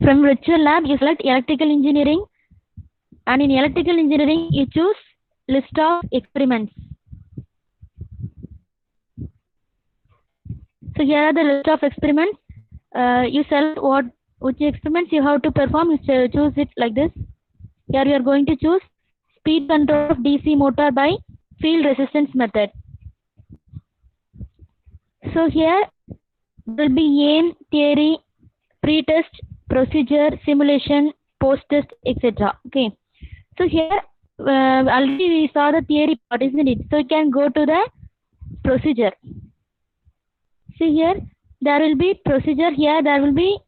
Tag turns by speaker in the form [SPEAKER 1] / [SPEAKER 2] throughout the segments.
[SPEAKER 1] From virtual lab, you select electrical engineering, and in electrical engineering, you choose list of experiments. So here are the list of experiments. You select which experiments you have to perform. You choose it like this. Here you are going to choose speed control of DC motor by field resistance method. So here will be aim, theory, pre-test, procedure, simulation, post-test, etc. Okay. So here already we saw the theory part, isn't it? So you can go to the procedure. See here, there will be procedure. Here there will be.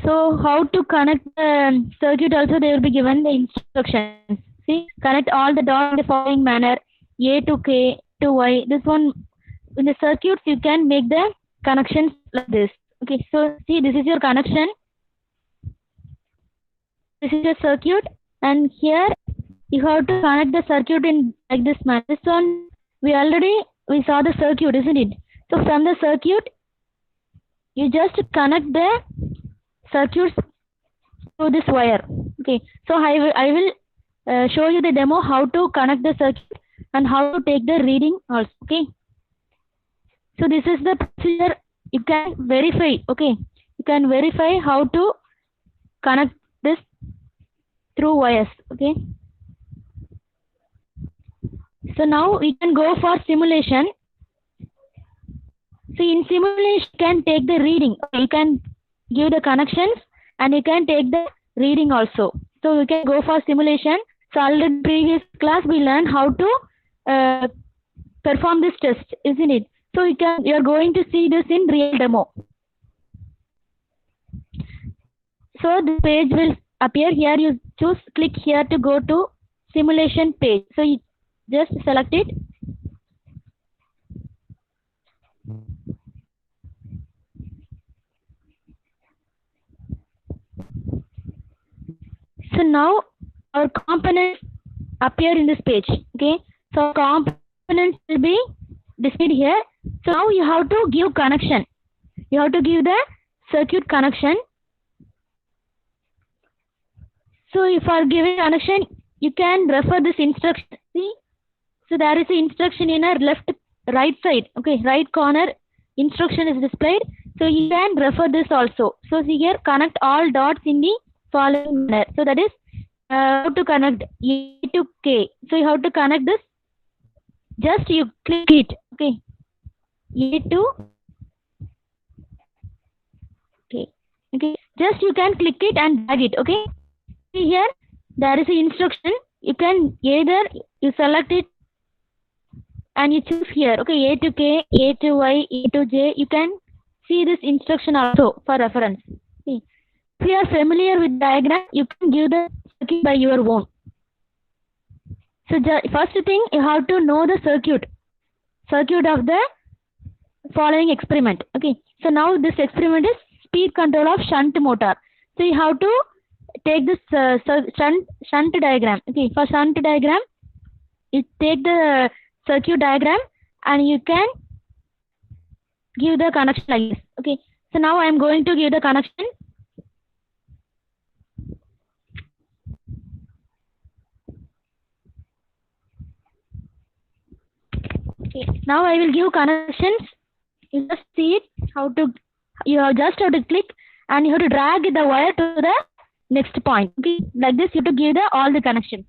[SPEAKER 1] So how to connect the circuit also they will be given the instructions. See, connect all the dots in the following manner: A to K to Y. This one in the circuits you can make the connections like this. Okay, so see, this is your connection. This is your circuit, and here you have to connect the circuit in like this manner. This one we saw the circuit, isn't it? So from the circuit, you just connect the circuits to this wire. Okay, so I will show you the demo how to connect the circuit and how to take the reading also. Okay, so this is the procedure. You can verify. Okay, you can verify how to connect this through wires. Okay, so now we can go for simulation. So in simulation you can take the reading. You can give the connections and you can take the reading also. So we can go for simulation. So already previous class we learned how to perform this test, isn't it? So you are going to see this in real demo. So this page will appear here. You click here to go to simulation page. So you just select it. So now our components appear in this page. Okay, so components will be displayed here. So now you have to give connection. You have to give the circuit connection. So if for giving connection, you can refer this instruction. See, so there is an instruction in our right side. Okay, right corner instruction is displayed. So you can refer this also. So see here, connect all dots in the following manner. So that is how to connect A to K. So you have to connect this. Just you click it. Okay, A to K. Okay, just you can click it and drag it. Okay, see here there is an instruction. You can either you select it and you choose here. Okay, A to K, A to Y, A to J. You can see this instruction also for reference. See, if you are familiar with diagram, you can give the circuit by your own. So first thing you have to know the circuit of the following experiment. Okay, so now this experiment is speed control of shunt motor. So you have to take this shunt diagram. Okay, for shunt diagram, you take the circuit diagram and you can give the connection like this. Okay, so now I am going to give the connection. Okay, now I will give connections. You just see it how to. You just have to click and you have to drag the wire to the next point. Okay, like this you have to give all the connections.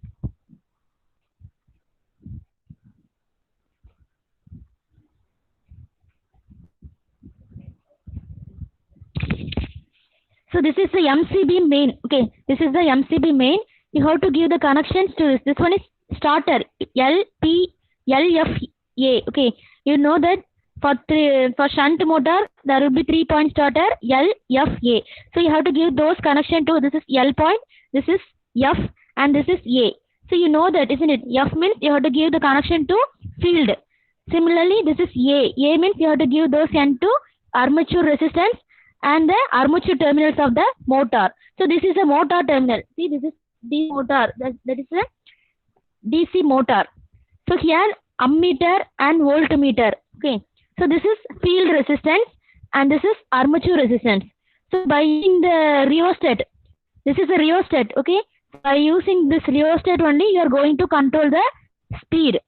[SPEAKER 1] So this is the MCB main. Okay, this is the MCB main. You have to give the connections to this. This one is starter LFA. Okay, you know that for shunt motor there will be 3-point starter LFA. So you have to give those connection to this is L point, this is F, and this is A. So you know that, isn't it? F means you have to give the connection to field. Similarly, this is A. A means you have to give those N to armature resistance and the armature terminals of the motor. So this is a motor terminal. See, this is DC motor. That is a DC motor. So here ammeter and voltmeter. Okay. So this is field resistance and this is armature resistance. So by using the rheostat, this is a rheostat, okay? By using this rheostat only, you are going to control the speed.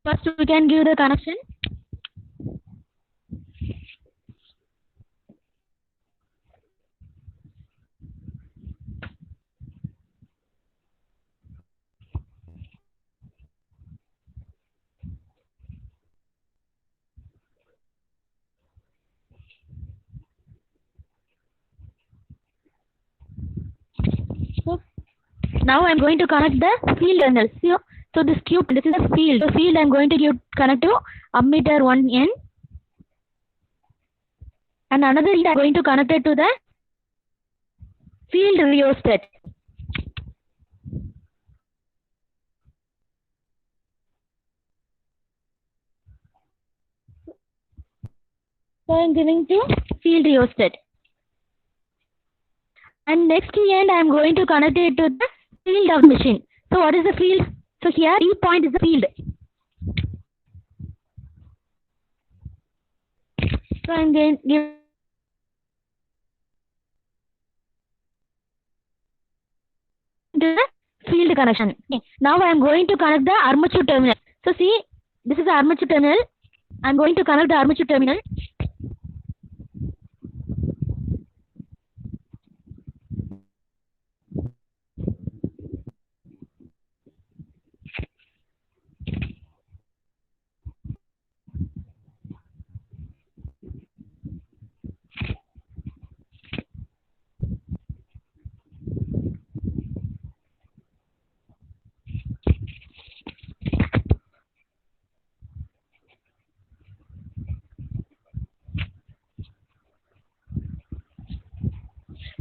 [SPEAKER 1] First, we can give the connection. So now I'm going to connect the field terminals. So this cube, this is a field. The field I'm going to connect to ammeter 1N, and another field I'm going to connect it to the field rheostat. So I'm giving to field rheostat. And next end I'm going to connect it to the field of the machine. So what is the field? So here E point is the field. So I'm going to give the field connection. Okay. Now I'm going to connect the armature terminal. So see, this is the armature terminal. I'm going to connect the armature terminal.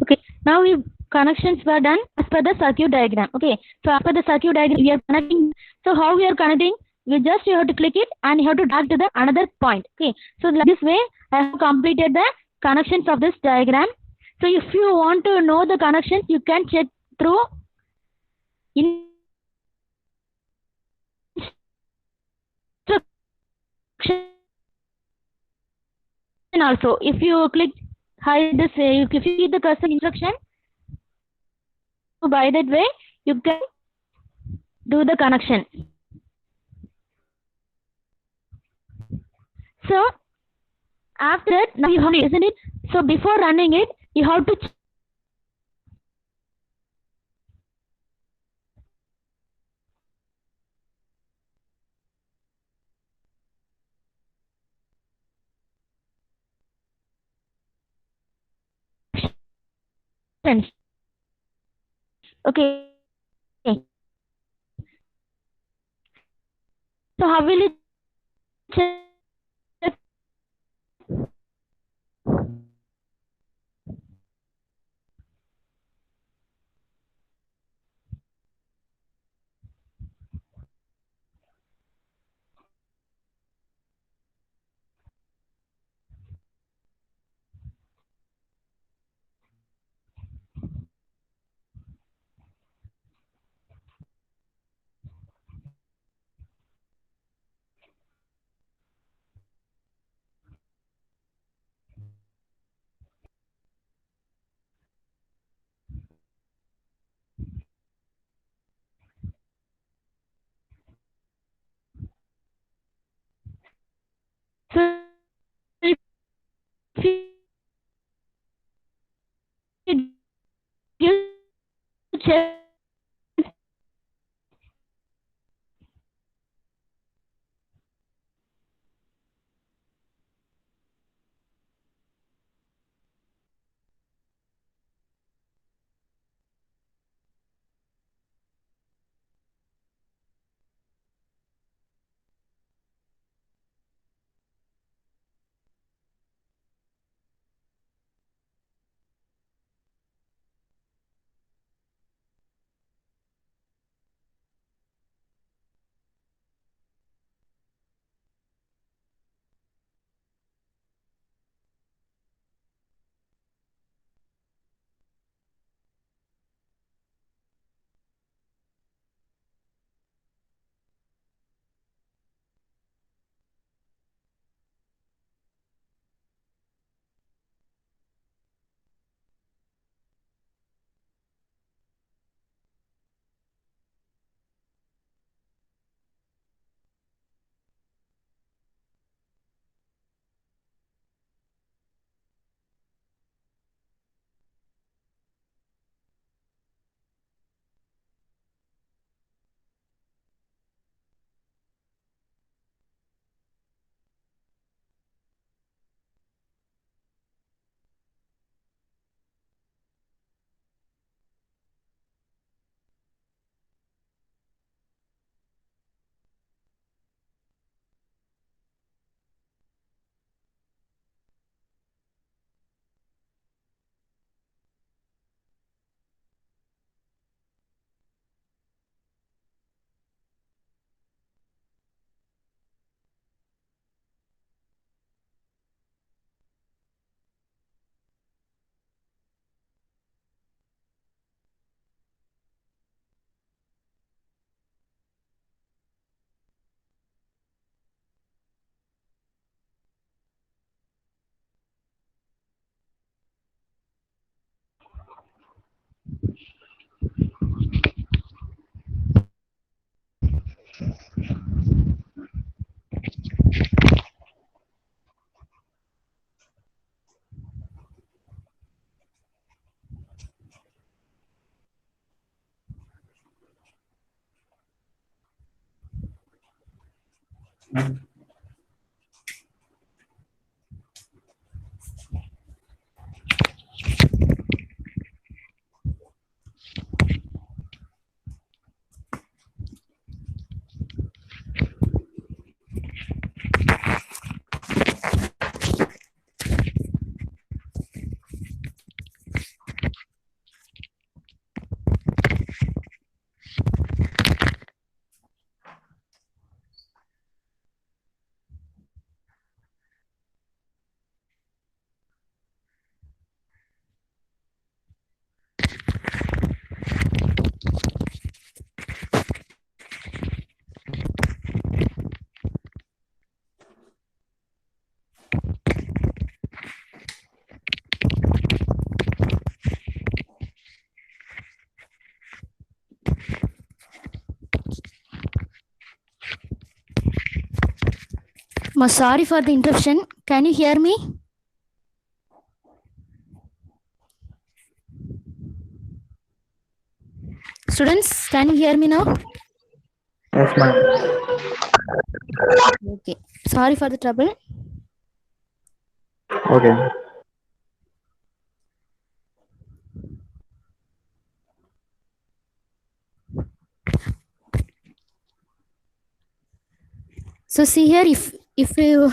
[SPEAKER 1] Okay, now connections were done as per the circuit diagram. Okay, so as per the circuit diagram, we are connecting. So how we are connecting? You have to click it and you have to drag to the another point. Okay, so like this way, I have completed the connections of this diagram. So if you want to know the connections, you can check through instruction also. If you click hide this, if you see the cursor instruction, so by that way you can do the connection. So after that, now you have to, isn't it? So before running it, you have to okay. So how will it check? So if you give check, Sorry for the interruption. Can you hear me? Students, can you hear me now?
[SPEAKER 2] Yes, ma'am.
[SPEAKER 1] Okay. Sorry for the trouble.
[SPEAKER 2] Okay.
[SPEAKER 1] So see here, if you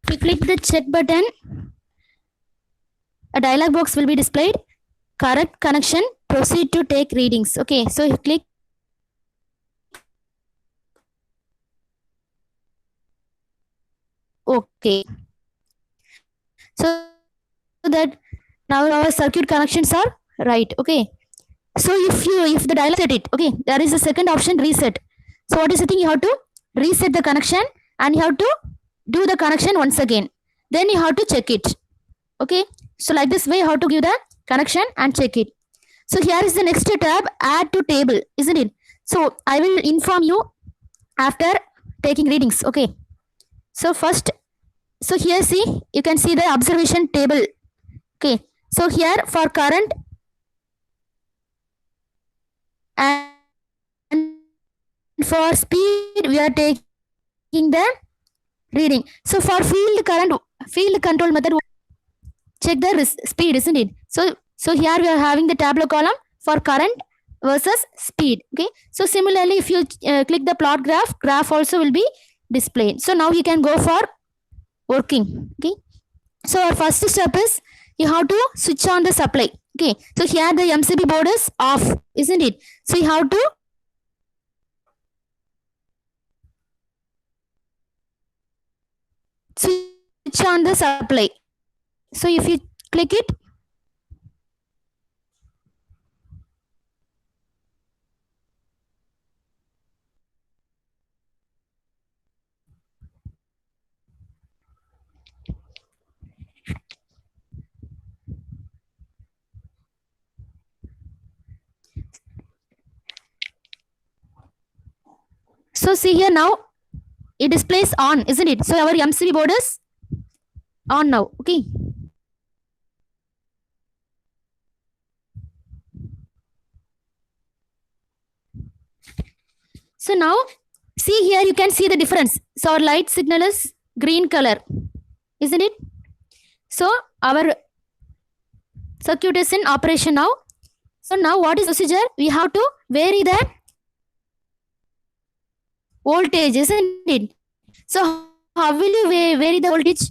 [SPEAKER 1] click the check button, a dialog box will be displayed. Correct connection. Proceed to take readings. Okay. So you click. Okay. So that now our circuit connections are right. Okay. So if the dialog set it, okay, there is a second option, reset. So what is the thing? You have to reset the connection and you have to do the connection once again. Then you have to check it. Okay. So like this way, you have to give the connection and check it. So here is the next tab, add to table, isn't it? So I will inform you after taking readings. Okay. So first, so here see, you can see the observation table. Okay. So here for current and for speed, we are taking the reading. So for field control method, check the speed, isn't it? So here we are having the tableau column for current versus speed. Okay. So similarly, if you click the plot graph also will be displayed. So now you can go for working. Okay. So our first step is you have to switch on the supply. Okay. So here the MCB board is off, isn't it? So you have to switch on the supply. So if you click it, so see here now it displays on, isn't it? So our MCB board is on now. Okay. So now see here you can see the difference. So our light signal is green color, isn't it? So our circuit is in operation now. So now what is procedure? We have to vary the voltage, isn't it? So how will you vary the voltage?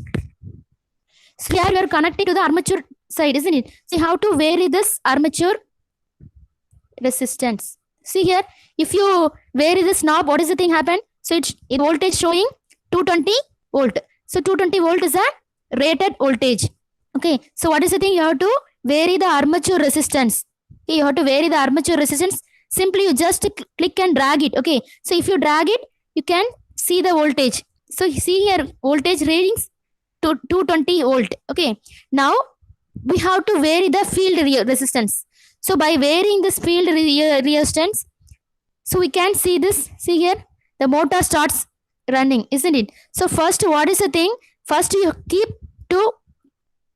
[SPEAKER 1] So here we are connected to the armature side, isn't it? So you have to vary this armature resistance. See here, if you vary this knob, what is the thing happen? So it's voltage showing 220 volt. So 220 volt is a rated voltage. Okay. So what is the thing? You have to vary the armature resistance. Okay, you have to vary the armature resistance. Simply you just click and drag it. Okay. So if you drag it, you can see the voltage. So see here voltage readings to 220 volt. Okay. Now we have to vary the field resistance. So by varying this field resistance, so we can see this. See here, the motor starts running, isn't it? So first, what is the thing? First, you keep to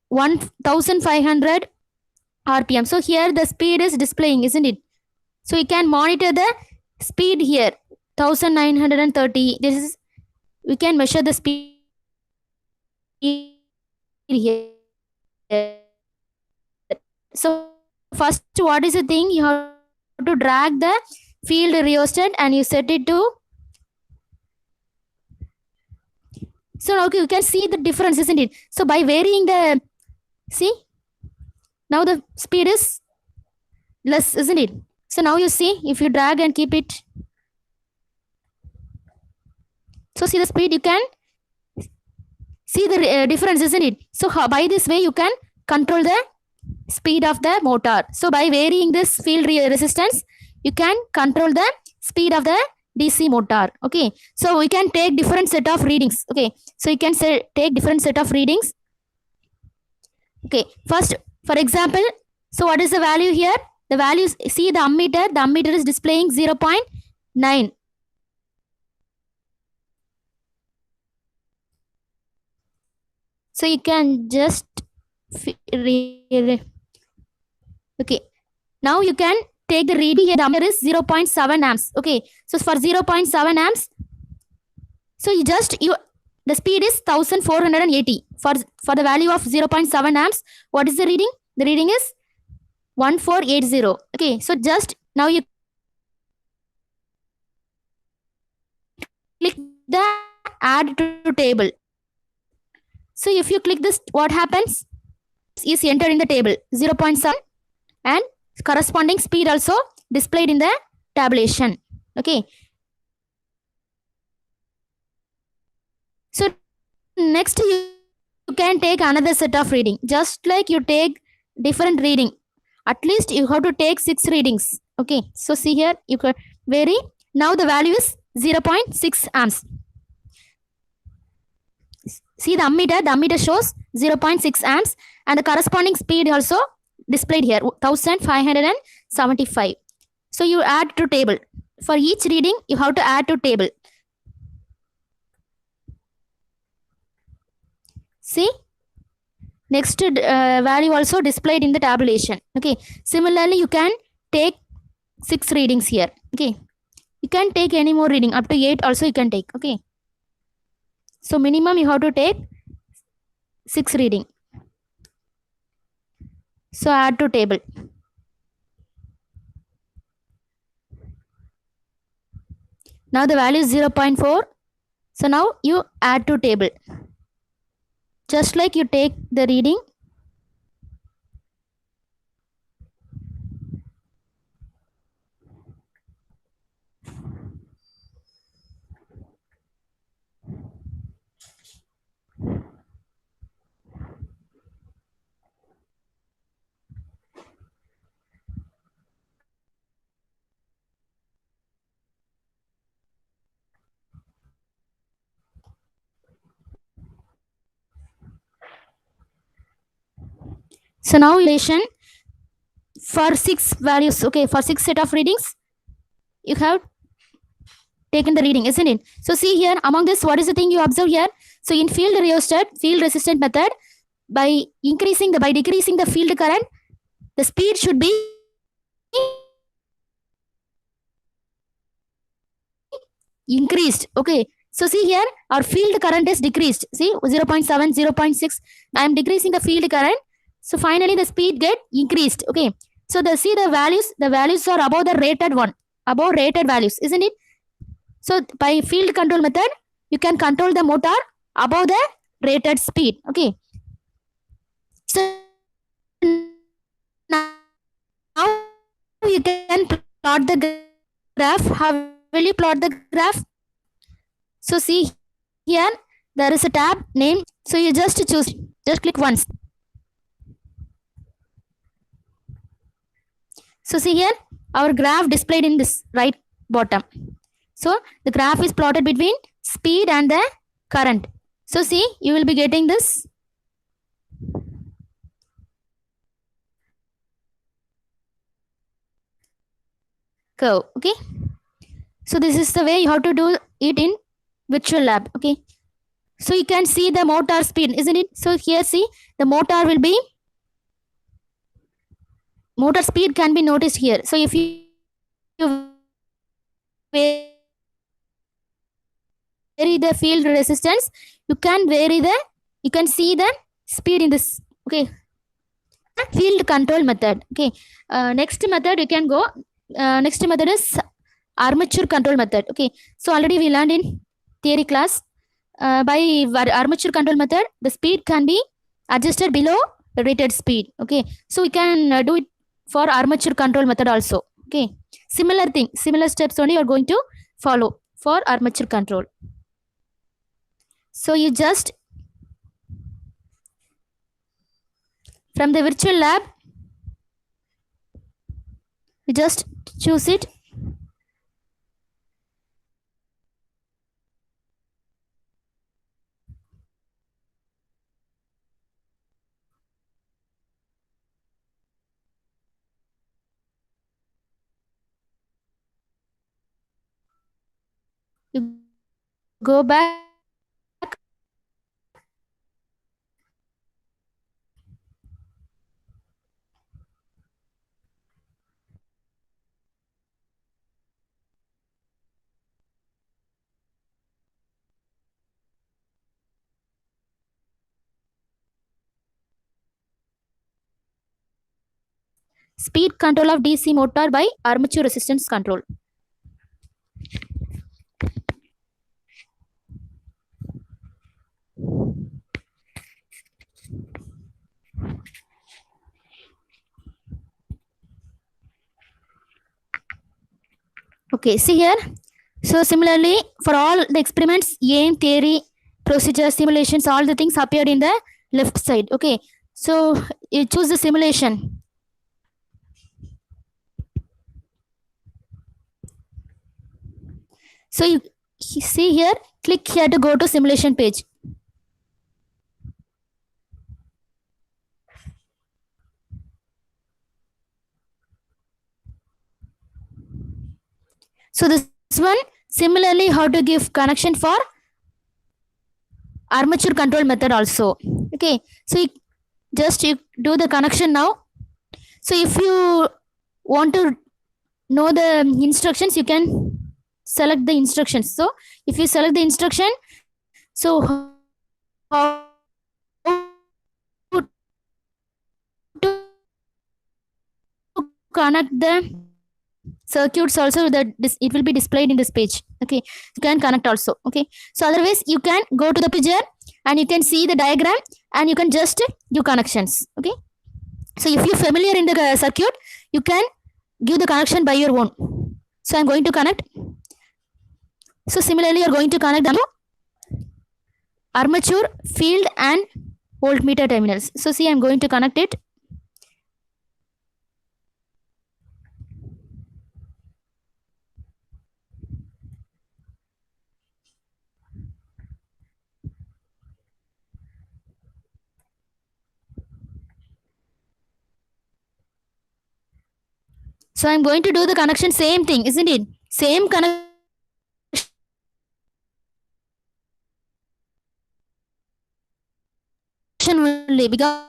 [SPEAKER 1] 1500 RPM. So here the speed is displaying, isn't it? So you can monitor the speed here.
[SPEAKER 3] 1930. This is, we can measure the speed here. So first, what is the thing? You have to drag the field rheostat and you set it to. So okay, you can see the difference, isn't it? So by varying the, see, now the speed is less, isn't it? So now you see, if you drag and keep it, so see the speed, you can see the difference, isn't it? So by this way you can control the speed of the motor. So by varying this field resistance, you can control the speed of the DC motor. Okay, so we can take different set of readings. Okay, so you can take different set of readings. Okay, first, for example, so what is the value here? The values, see the ammeter is displaying 0.9. So you can just okay, now you can take the reading here. The ammeter is 0.7 amps. Okay, so for 0.7 amps, so you the speed is 1480 for the value of 0.7 amps. What is the reading? The reading is 1480. Okay, so just now you click the add to table. So if you click this, what happens is entered in the table 0.7 and corresponding speed also displayed in the tabulation. Okay, so next you can take another set of reading. Just like you take different reading, at least you have to take 6 readings. Okay, so see here, you can vary. Now the value is 0.6 amps. See the ammeter shows 0.6 amps and the corresponding speed also displayed here 1575. So you add to table. For each reading you have to add to table. See, next value also displayed in the tabulation. Okay, similarly you can take 6 readings here. Okay, you can take any more reading, up to 8 also you can take. Okay, so minimum you have to take 6 reading. So add to table. Now the value is 0.4. So now you add to table. Just like you take the reading. So now for 6 values, okay, for 6 set of readings, you have taken the reading, isn't it? So see here, among this, what is the thing you observe here? So in field resistant method, by decreasing the field current, the speed should be increased. Okay, so see here, our field current is decreased. See, 0.7, 0.6. I am decreasing the field current. So finally the speed get increased. Okay, so see the values are above the rated one, above rated values, isn't it? So by field control method, you can control the motor above the rated speed. Okay, so now you can plot the graph. How will you plot the graph? So see here, there is a tab name. So you just choose, just click once. So see here, our graph displayed in this right bottom. So the graph is plotted between speed and the current. So see, you will be getting this curve. Okay, so this is the way you have to do it in virtual lab. Okay, so you can see the motor speed, isn't it? So here see, the motor speed can be noticed here. So if you vary vary the field resistance, you can see the speed in this. Okay, field control method. Okay, next method you can go. Next method is armature control method. Okay, so already we learned in theory class. By armature control method, the speed can be adjusted below rated speed. Okay, so we can do it for armature control method also. Okay, similar thing, similar steps only you are going to follow for armature control. So you just from the virtual lab, you just choose it. You go back. Speed control of DC motor by armature resistance control. Okay, see here. So similarly, for all the experiments, aim, theory, procedure, simulations, all the things appeared in the left side. Okay, so you choose the simulation. So you see here, click here to go to simulation page. So this one, similarly, how to give connection for armature control method also. Okay, so you do the connection now. So if you want to know the instructions, you can select the instructions. So if you select the instruction, so how to connect the circuits also, that it will be displayed in this page. Okay, you can connect also. Okay, so otherwise you can go to the picture and you can see the diagram and you can just do connections. Okay, so if you're familiar in the circuit, you can give the connection by your own. So I'm going to connect. So similarly, you're going to connect the armature, field and voltmeter terminals. So see, I'm going to connect it. So I'm going to do the connection, same thing, isn't it? Same connection only, because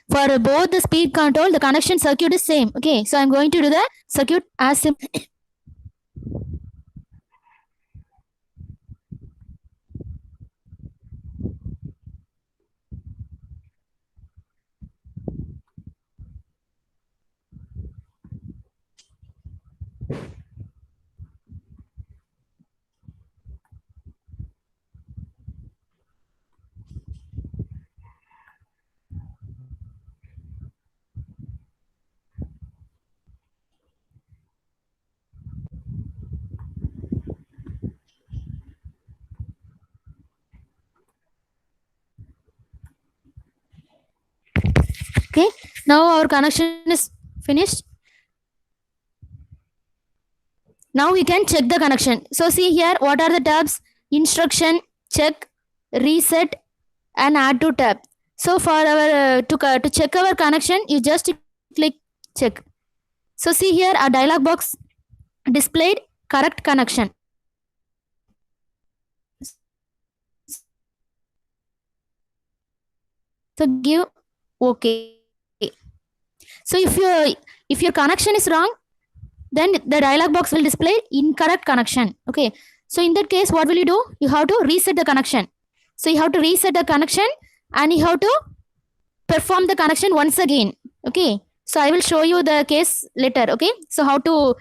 [SPEAKER 3] for both the speed control, the connection circuit is same. Okay, so I'm going to do the circuit as simple. Okay, now our connection is finished. Now we can check the connection. So see here, what are the tabs? Instruction, check, reset and add to tab. So for our to check our connection, you just click check. So see here, a dialog box displayed correct connection. So give OK. So if your connection is wrong, then the dialog box will display incorrect connection. Okay, So in that case, what will you do? You have to reset the connection. So you have to reset the connection and you have to perform the connection once again. Okay. So I will show you the case later. Okay. So how to,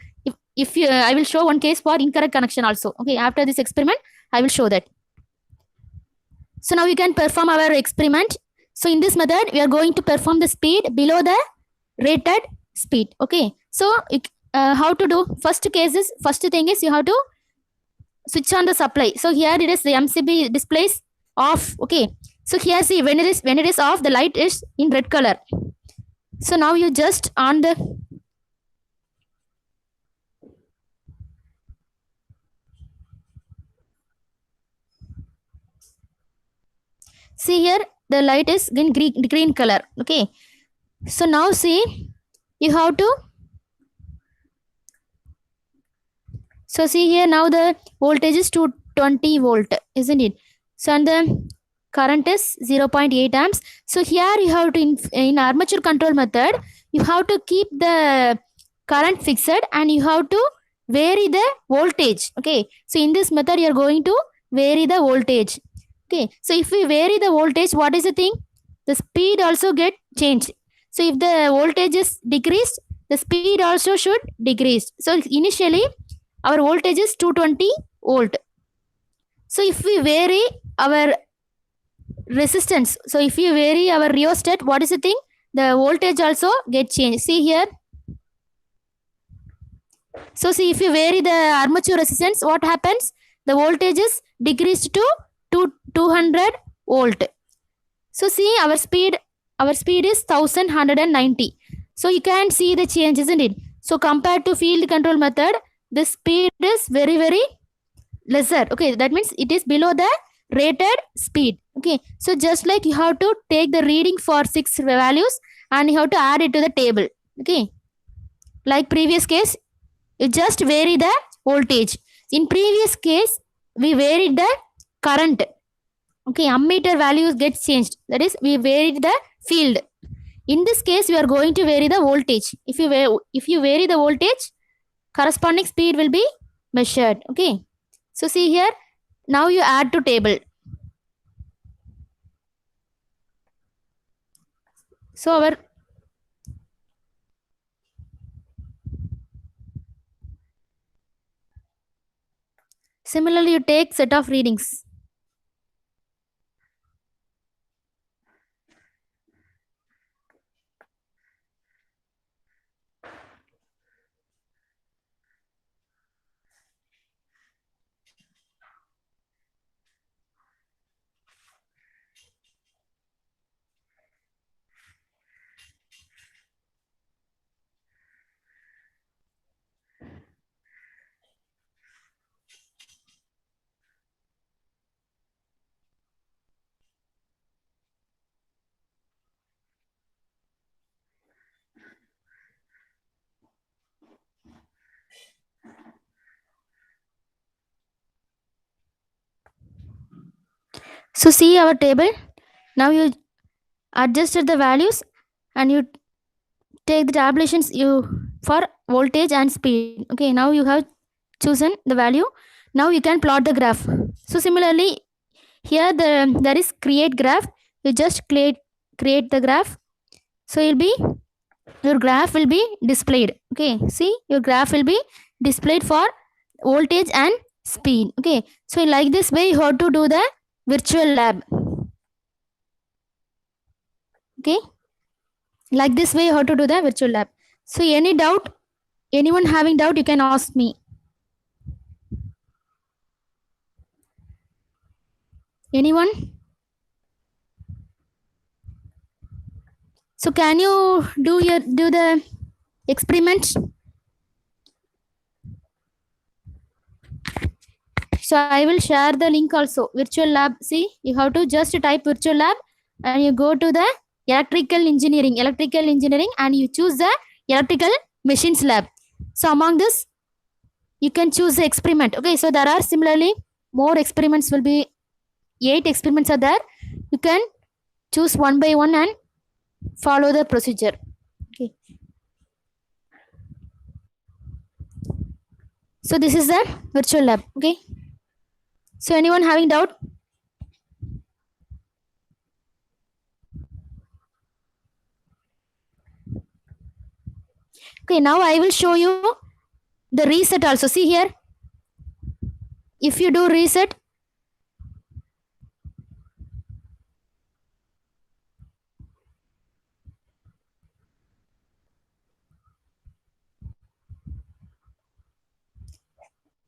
[SPEAKER 3] if you, I will show one case for incorrect connection also. Okay. After this experiment, I will show that. So now we can perform our experiment. So in this method, we are going to perform the speed below the rated speed. Okay. So how to do? First thing is you have to switch on the supply. So here it is the MCB displays off. Okay. So here see when it is off, the light is in red color. So now you just on the see here the light is in green color. Okay. So now see you have to. So see here now the voltage is 220 volt, isn't it? So and the current is 0.8 amps. So here you have to in armature control method, you have to keep the current fixed and you have to vary the voltage. Okay. So in this method you are going to vary the voltage. Okay. So if we vary the voltage, what is the thing? The speed also get changed. So if the voltage is decreased, the speed also should decrease. So initially our voltage is 220 volt. So if we vary our resistance, so if you vary our rheostat, what is the thing? The voltage also get changed. See here. So see if you vary the armature resistance, what happens? The voltage is decreased to 200 volt. So see our speed is 1190. So you can see the change, isn't it? So compared to field control method, the speed is very, very lesser. Okay, that means it is below the rated speed. Okay, so just like you have to take the reading for 6 values and you have to add it to the table. Okay, like previous case, you just vary the voltage. In previous case, we varied the current. Okay, ammeter values get changed. That is, we varied the field. In this case, we are going to vary the voltage. If you vary the voltage, corresponding speed will be measured. Okay. So see here, now you add to table. So similarly you take set of readings. So see our table. Now you adjusted the values and you take the tabulations for voltage and speed. Okay, now you have chosen the value. Now you can plot the graph. So similarly, here there is create graph. You just create the graph. So your graph will be displayed. Okay, see your graph will be displayed for voltage and speed. Okay, so like this way you have to do the virtual lab. Okay, like this way you have to do the virtual lab. So any doubt, anyone having doubt, you can ask me. Anyone? So can you do the experiment? So I will share the link also. Virtual lab. See, you have to just type virtual lab and you go to the electrical engineering, and you choose the electrical machines lab. So among this, you can choose the experiment. Okay, so there are similarly more experiments will be 8 experiments are there. You can choose one by one and follow the procedure. Okay. So this is the virtual lab. Okay. So anyone having doubt? Okay, now I will show you the reset also. See here. If you do reset,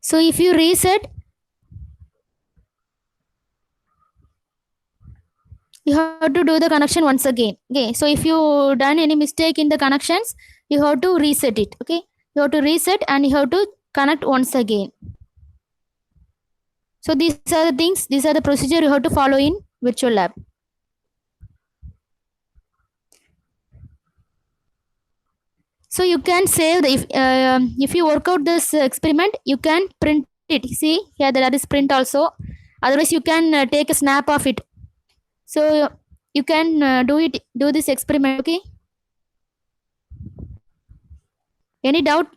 [SPEAKER 3] so if you reset, you have to do the connection once again. Okay, so if you done any mistake in the connections, you have to reset it. Okay, you have to reset and you have to connect once again. So these are the things, these are the procedure you have to follow in virtual lab. So you can save the, if you work out this experiment, you can print it. See here, there is print also. Otherwise you can take a snap of it. So you can do this experiment. Okay, any doubt?